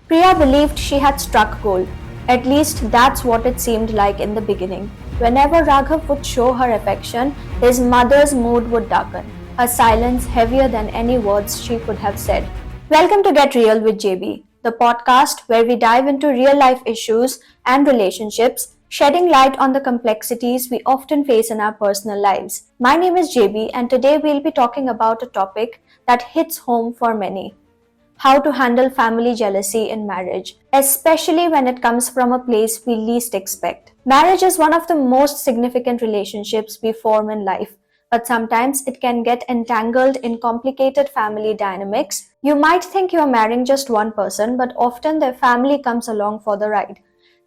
Priya believed she had struck gold. At least that's what it seemed like in the beginning. Whenever Raghav would show her affection, his mother's mood would darken, her silence heavier than any words she could have said. Welcome to Get Real with JB, the podcast where we dive into real life issues and relationships, shedding light on the complexities we often face in our personal lives. My name is JB, and today we'll be talking about a topic that hits home for many: how to handle family jealousy in marriage, especially when it comes from a place we least expect. Marriage is one of the most significant relationships we form in life, but sometimes it can get entangled in complicated family dynamics. You might think you're marrying just one person, but often their family comes along for the ride.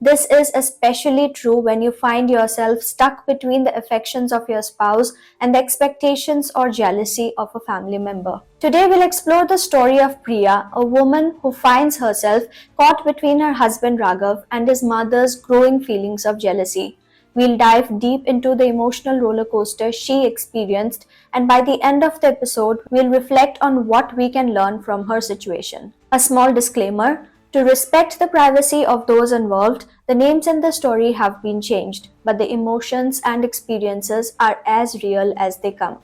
This is especially true when you find yourself stuck between the affections of your spouse and the expectations or jealousy of a family member. Today we'll explore the story of Priya, a woman who finds herself caught between her husband Raghav and his mother's growing feelings of jealousy. We'll dive deep into the emotional roller coaster she experienced, and by the end of the episode, we'll reflect on what we can learn from her situation. A small disclaimer: to respect the privacy of those involved, the names in the story have been changed, but the emotions and experiences are as real as they come.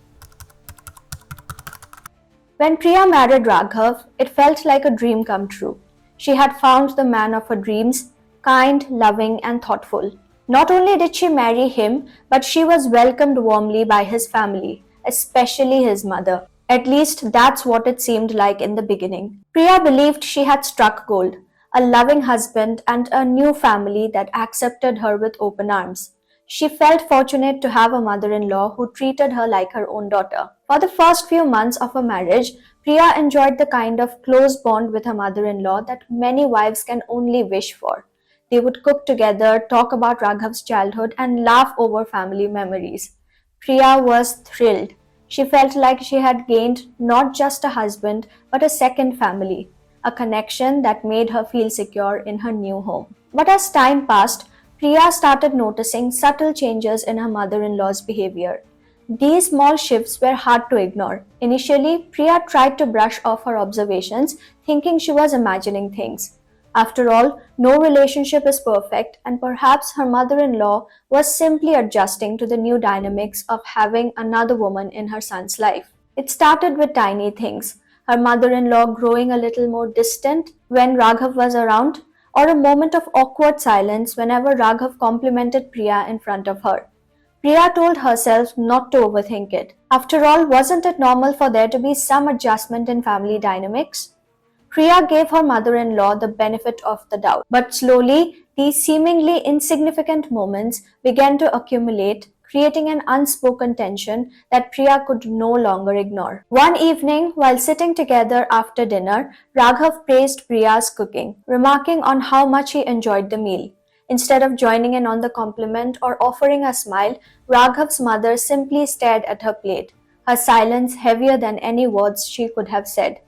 When Priya married Raghav, it felt like a dream come true. She had found the man of her dreams, kind, loving, and thoughtful. Not only did she marry him, but she was welcomed warmly by his family, especially his mother. At least that's what it seemed like in the beginning. Priya believed she had struck gold: a loving husband and a new family that accepted her with open arms. She felt fortunate to have a mother-in-law who treated her like her own daughter. For the first few months of her marriage, Priya enjoyed the kind of close bond with her mother-in-law that many wives can only wish for. They would cook together, talk about Raghav's childhood, and laugh over family memories. Priya was thrilled. She felt like she had gained not just a husband, but a second family, a connection that made her feel secure in her new home. But as time passed, Priya started noticing subtle changes in her mother-in-law's behavior. These small shifts were hard to ignore. Initially, Priya tried to brush off her observations, thinking she was imagining things. After all, no relationship is perfect, and perhaps her mother-in-law was simply adjusting to the new dynamics of having another woman in her son's life. It started with tiny things: her mother-in-law growing a little more distant when Raghav was around, or a moment of awkward silence whenever Raghav complimented Priya in front of her. Priya told herself not to overthink it. After all, wasn't it normal for there to be some adjustment in family dynamics? Priya gave her mother-in-law the benefit of the doubt, but slowly these seemingly insignificant moments began to accumulate, creating an unspoken tension that Priya could no longer ignore. One evening, while sitting together after dinner, Raghav praised Priya's cooking, remarking on how much he enjoyed the meal. Instead of joining in on the compliment or offering a smile, Raghav's mother simply stared at her plate, her silence heavier than any words she could have said.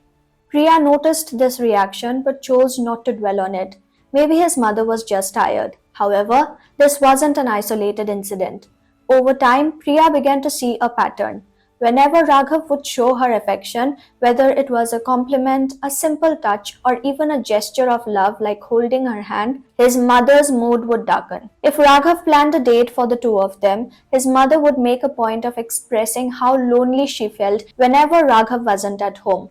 Priya noticed this reaction but chose not to dwell on it. Maybe his mother was just tired. However, this wasn't an isolated incident. Over time, Priya began to see a pattern. Whenever Raghav would show her affection, whether it was a compliment, a simple touch, or even a gesture of love like holding her hand, his mother's mood would darken. If Raghav planned a date for the two of them, his mother would make a point of expressing how lonely she felt whenever Raghav wasn't at home.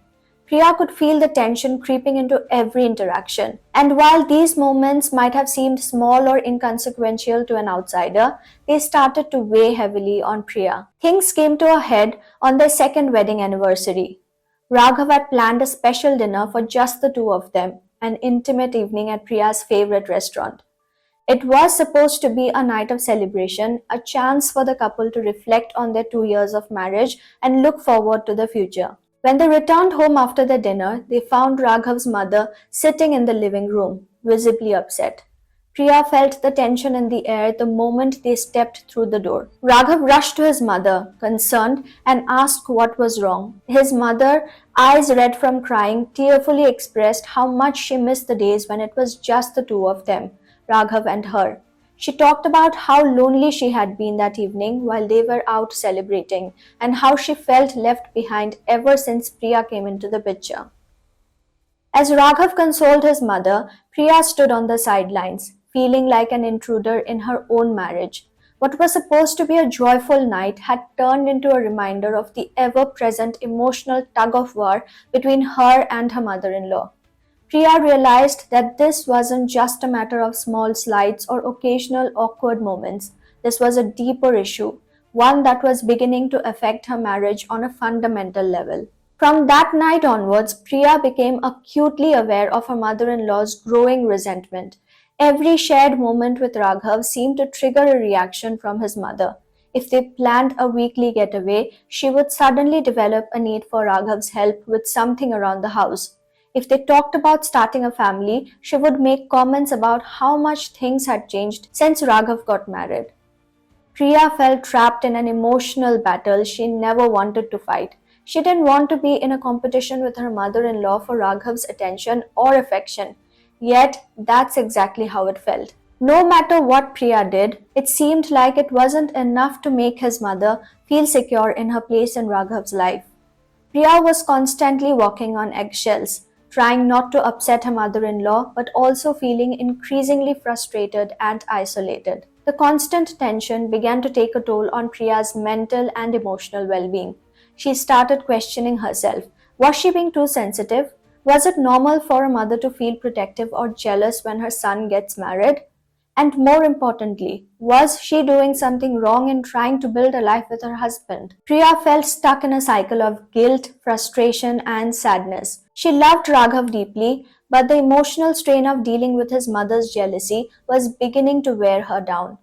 Priya could feel the tension creeping into every interaction. And while these moments might have seemed small or inconsequential to an outsider, they started to weigh heavily on Priya. Things came to a head on their second wedding anniversary. Raghav had planned a special dinner for just the two of them, an intimate evening at Priya's favorite restaurant. It was supposed to be a night of celebration, a chance for the couple to reflect on their 2 years of marriage and look forward to the future. When they returned home after the dinner, they found Raghav's mother sitting in the living room, visibly upset. Priya felt the tension in the air the moment they stepped through the door. Raghav rushed to his mother, concerned, and asked what was wrong. His mother, eyes red from crying, tearfully expressed how much she missed the days when it was just the two of them, Raghav and her. She talked about how lonely she had been that evening while they were out celebrating, and how she felt left behind ever since Priya came into the picture. As Raghav consoled his mother, Priya stood on the sidelines, feeling like an intruder in her own marriage. What was supposed to be a joyful night had turned into a reminder of the ever present emotional tug of war between her and her mother in law. Priya realized that this wasn't just a matter of small slights or occasional awkward moments. This was a deeper issue, one that was beginning to affect her marriage on a fundamental level. From that night onwards, Priya became acutely aware of her mother in law's growing resentment. Every shared moment with Raghav seemed to trigger a reaction from his mother. If they planned a weekly getaway, she would suddenly develop a need for Raghav's help with something around the house. If they talked about starting a family, she would make comments about how much things had changed since Raghav got married. Priya felt trapped in an emotional battle she never wanted to fight. She didn't want to be in a competition with her mother in law for Raghav's attention or affection. Yet, that's exactly how it felt. No matter what Priya did, it seemed like it wasn't enough to make his mother feel secure in her place in Raghav's life. Priya was constantly walking on eggshells, trying not to upset her mother in law, but also feeling increasingly frustrated and isolated. The constant tension began to take a toll on Priya's mental and emotional well being. She started questioning herself. Was she being too sensitive? Was it normal for a mother to feel protective or jealous when her son gets married? And more importantly, was she doing something wrong in trying to build a life with her husband? Priya felt stuck in a cycle of guilt, frustration, and sadness. She loved Raghav deeply, but the emotional strain of dealing with his mother's jealousy was beginning to wear her down.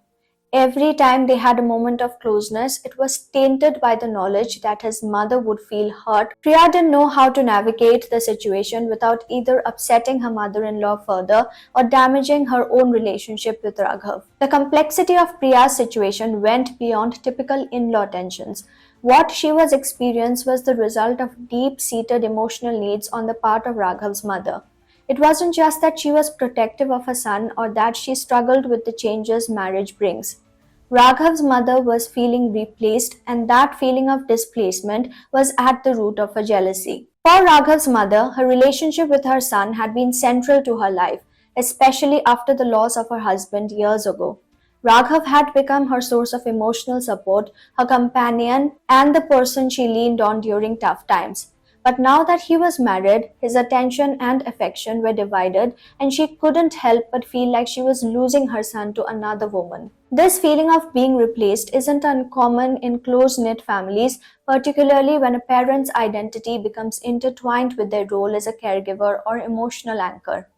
Every time they had a moment of closeness, it was tainted by the knowledge that his mother would feel hurt. Priya didn't know how to navigate the situation without either upsetting her mother in law further or damaging her own relationship with Raghav. The complexity of Priya's situation went beyond typical in law tensions. What she was experiencing was the result of deep seated emotional needs on the part of Raghav's mother. It wasn't just that she was protective of her son or that she struggled with the changes marriage brings. Raghav's mother was feeling replaced, and that feeling of displacement was at the root of her jealousy. For Raghav's mother, her relationship with her son had been central to her life, especially after the loss of her husband years ago. Raghav had become her source of emotional support, her companion, and the person she leaned on during tough times. But now that he was married, his attention and affection were divided, and she couldn't help but feel like she was losing her son to another woman. This feeling of being replaced isn't uncommon in close knit families, particularly when a parent's identity becomes intertwined with their role as a caregiver or emotional anchor.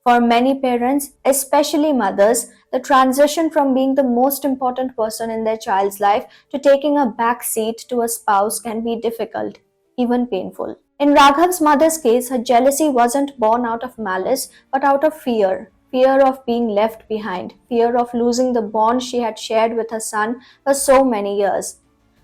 For many parents, especially mothers, the transition from being the most important person in their child's life to taking a back seat to a spouse can be difficult, even painful. In Raghav's mother's case, her jealousy wasn't born out of malice, but out of fear. Fear of being left behind, fear of losing the bond she had shared with her son for so many years.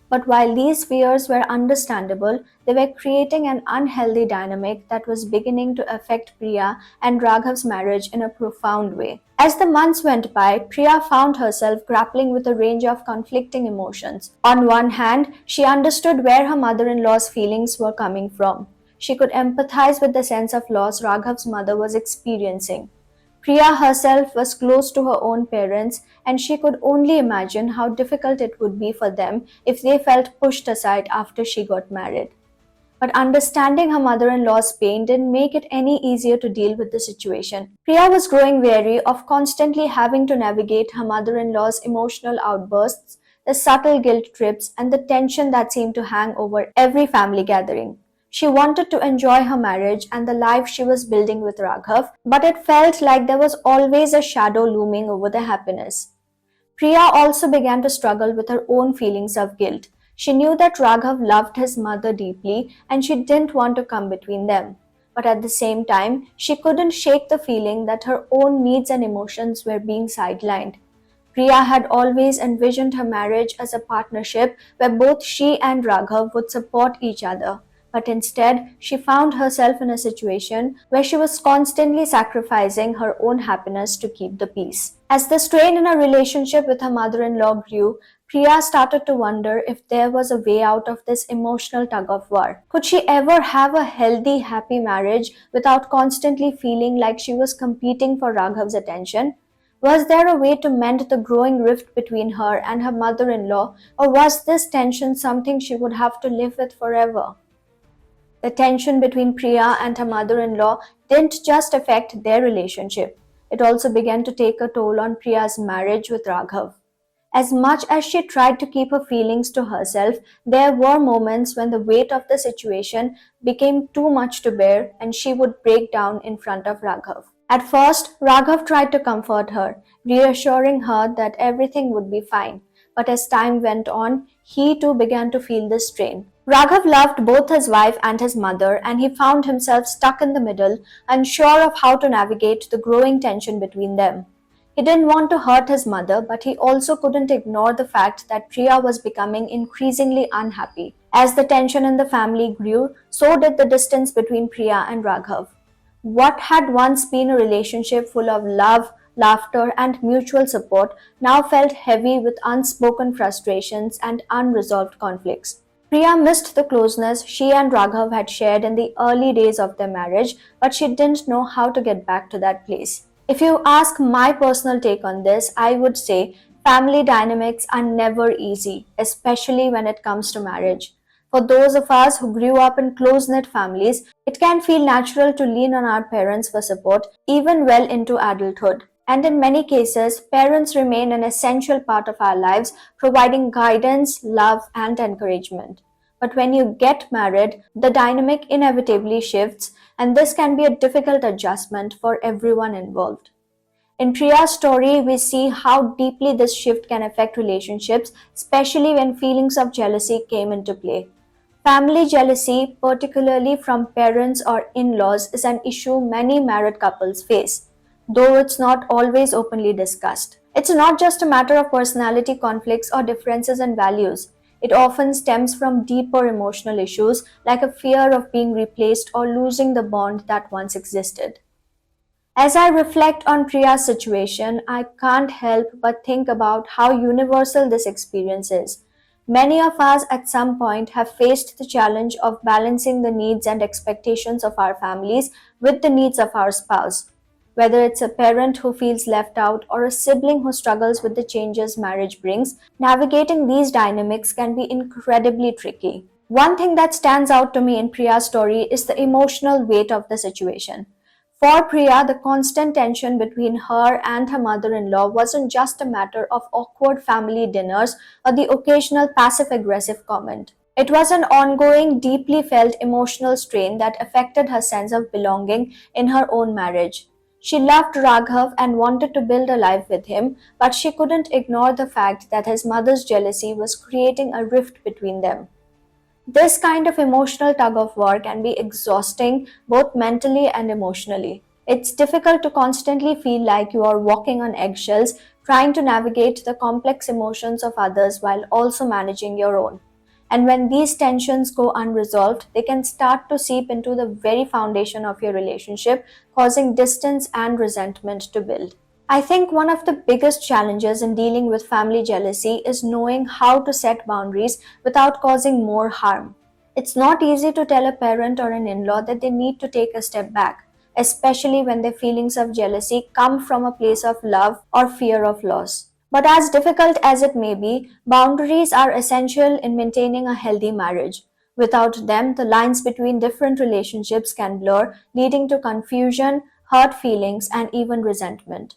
But while these fears were understandable, they were creating an unhealthy dynamic that was beginning to affect Priya and Raghav's marriage in a profound way. As the months went by, Priya found herself grappling with a range of conflicting emotions. On one hand, she understood where her mother in law's feelings were coming from. She could empathize with the sense of loss Raghav's mother was experiencing. Priya herself was close to her own parents, and she could only imagine how difficult it would be for them if they felt pushed aside after she got married. But understanding her mother in law's pain didn't make it any easier to deal with the situation. Priya was growing weary of constantly having to navigate her mother in law's emotional outbursts, the subtle guilt trips, and the tension that seemed to hang over every family gathering. She wanted to enjoy her marriage and the life she was building with Raghav, but it felt like there was always a shadow looming over the happiness. Priya also began to struggle with her own feelings of guilt. She knew that Raghav loved his mother deeply and she didn't want to come between them. But at the same time, she couldn't shake the feeling that her own needs and emotions were being sidelined. Priya had always envisioned her marriage as a partnership where both she and Raghav would support each other. But instead, she found herself in a situation where she was constantly sacrificing her own happiness to keep the peace. As the strain in her relationship with her mother in law grew, Priya started to wonder if there was a way out of this emotional tug of war. Could she ever have a healthy, happy marriage without constantly feeling like she was competing for Raghav's attention? Was there a way to mend the growing rift between her and her mother in law, or was this tension something she would have to live with forever? The tension between Priya and her mother in law didn't just affect their relationship, it also began to take a toll on Priya's marriage with Raghav. As much as she tried to keep her feelings to herself, there were moments when the weight of the situation became too much to bear and she would break down in front of Raghav. At first, Raghav tried to comfort her, reassuring her that everything would be fine. But as time went on, he too began to feel the strain. Raghav loved both his wife and his mother, and he found himself stuck in the middle, unsure of how to navigate the growing tension between them. He didn't want to hurt his mother, but he also couldn't ignore the fact that Priya was becoming increasingly unhappy. As the tension in the family grew, so did the distance between Priya and Raghav. What had once been a relationship full of love, laughter, and mutual support now felt heavy with unspoken frustrations and unresolved conflicts. Priya missed the closeness she and Raghav had shared in the early days of their marriage, but she didn't know how to get back to that place. If you ask my personal take on this, I would say family dynamics are never easy, especially when it comes to marriage. For those of us who grew up in close knit families, it can feel natural to lean on our parents for support even well into adulthood. And in many cases, parents remain an essential part of our lives, providing guidance, love, and encouragement. But when you get married, the dynamic inevitably shifts, and this can be a difficult adjustment for everyone involved. In Priya's story, we see how deeply this shift can affect relationships, especially when feelings of jealousy came into play. Family jealousy, particularly from parents or in laws, is an issue many married couples face, though it's not always openly discussed. It's not just a matter of personality conflicts or differences in values. It often stems from deeper emotional issues like a fear of being replaced or losing the bond that once existed. As I reflect on Priya's situation, I can't help but think about how universal this experience is. Many of us at some point have faced the challenge of balancing the needs and expectations of our families with the needs of our spouse. Whether it's a parent who feels left out or a sibling who struggles with the changes marriage brings, navigating these dynamics can be incredibly tricky. One thing that stands out to me in Priya's story is the emotional weight of the situation. For Priya, the constant tension between her and her mother in law wasn't just a matter of awkward family dinners or the occasional passive aggressive comment. It was an ongoing, deeply felt emotional strain that affected her sense of belonging in her own marriage. She loved Raghav and wanted to build a life with him, but she couldn't ignore the fact that his mother's jealousy was creating a rift between them. This kind of emotional tug of war can be exhausting both mentally and emotionally. It's difficult to constantly feel like you are walking on eggshells, trying to navigate the complex emotions of others while also managing your own. And when these tensions go unresolved, they can start to seep into the very foundation of your relationship, causing distance and resentment to build. I think one of the biggest challenges in dealing with family jealousy is knowing how to set boundaries without causing more harm. It's not easy to tell a parent or an in law that they need to take a step back, especially when their feelings of jealousy come from a place of love or fear of loss. But as difficult as it may be, boundaries are essential in maintaining a healthy marriage. Without them, the lines between different relationships can blur, leading to confusion, hurt feelings, and even resentment.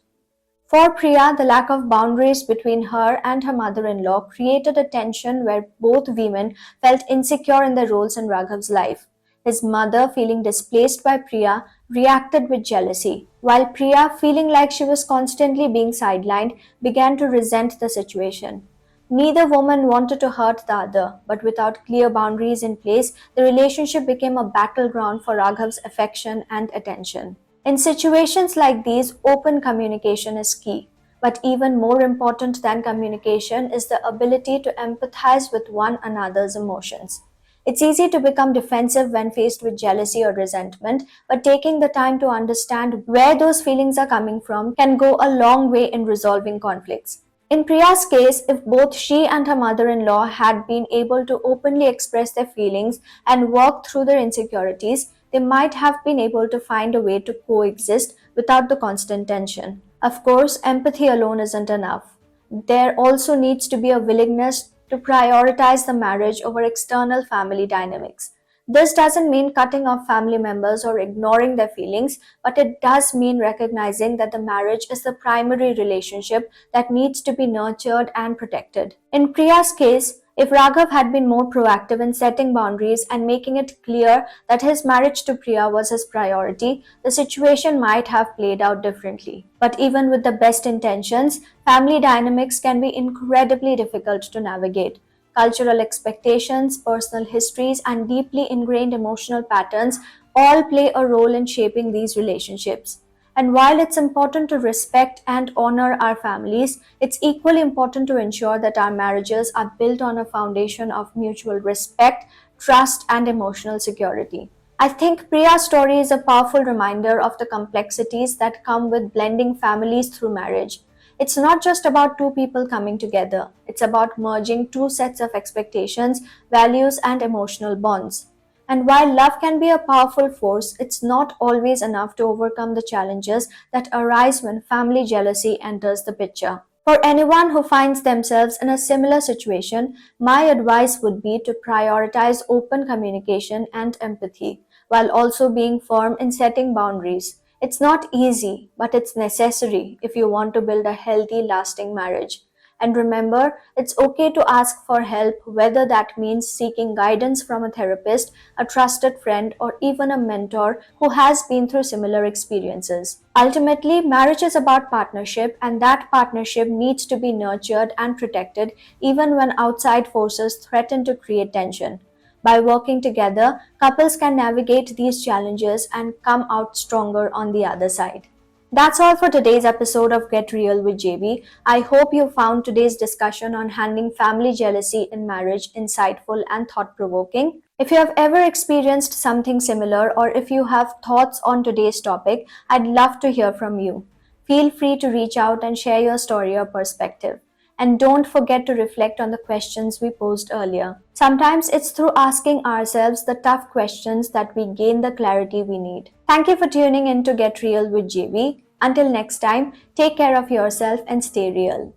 For Priya, the lack of boundaries between her and her mother in law created a tension where both women felt insecure in their roles in Raghav's life. His mother, feeling displaced by Priya, reacted with jealousy, while Priya, feeling like she was constantly being sidelined, began to resent the situation. Neither woman wanted to hurt the other, but without clear boundaries in place, the relationship became a battleground for Raghav's affection and attention. In situations like these, open communication is key. But even more important than communication is the ability to empathize with one another's emotions. It's easy to become defensive when faced with jealousy or resentment, but taking the time to understand where those feelings are coming from can go a long way in resolving conflicts. In Priya's case, if both she and her mother in law had been able to openly express their feelings and work through their insecurities, they might have been able to find a way to coexist without the constant tension. Of course, empathy alone isn't enough. There also needs to be a willingness to prioritize the marriage over external family dynamics. This doesn't mean cutting off family members or ignoring their feelings, but it does mean recognizing that the marriage is the primary relationship that needs to be nurtured and protected. In Priya's case, if Raghav had been more proactive in setting boundaries and making it clear that his marriage to Priya was his priority, the situation might have played out differently. But even with the best intentions, family dynamics can be incredibly difficult to navigate. Cultural expectations, personal histories, and deeply ingrained emotional patterns all play a role in shaping these relationships. And while it's important to respect and honor our families, it's equally important to ensure that our marriages are built on a foundation of mutual respect, trust, and emotional security. I think Priya's story is a powerful reminder of the complexities that come with blending families through marriage. It's not just about two people coming together, it's about merging two sets of expectations, values, and emotional bonds. And while love can be a powerful force, it's not always enough to overcome the challenges that arise when family jealousy enters the picture. For anyone who finds themselves in a similar situation, my advice would be to prioritize open communication and empathy while also being firm in setting boundaries. It's not easy, but it's necessary if you want to build a healthy, lasting marriage. And remember, it's okay to ask for help, whether that means seeking guidance from a therapist, a trusted friend, or even a mentor who has been through similar experiences. Ultimately, marriage is about partnership, and that partnership needs to be nurtured and protected even when outside forces threaten to create tension. By working together, couples can navigate these challenges and come out stronger on the other side. That's all for today's episode of Get Real with JB. I hope you found today's discussion on handling family jealousy in marriage insightful and thought provoking. If you have ever experienced something similar or if you have thoughts on today's topic, I'd love to hear from you. Feel free to reach out and share your story or perspective. And don't forget to reflect on the questions we posed earlier. Sometimes it's through asking ourselves the tough questions that we gain the clarity we need. Thank you for tuning in to Get Real with JB. Until next time, take care of yourself and stay real.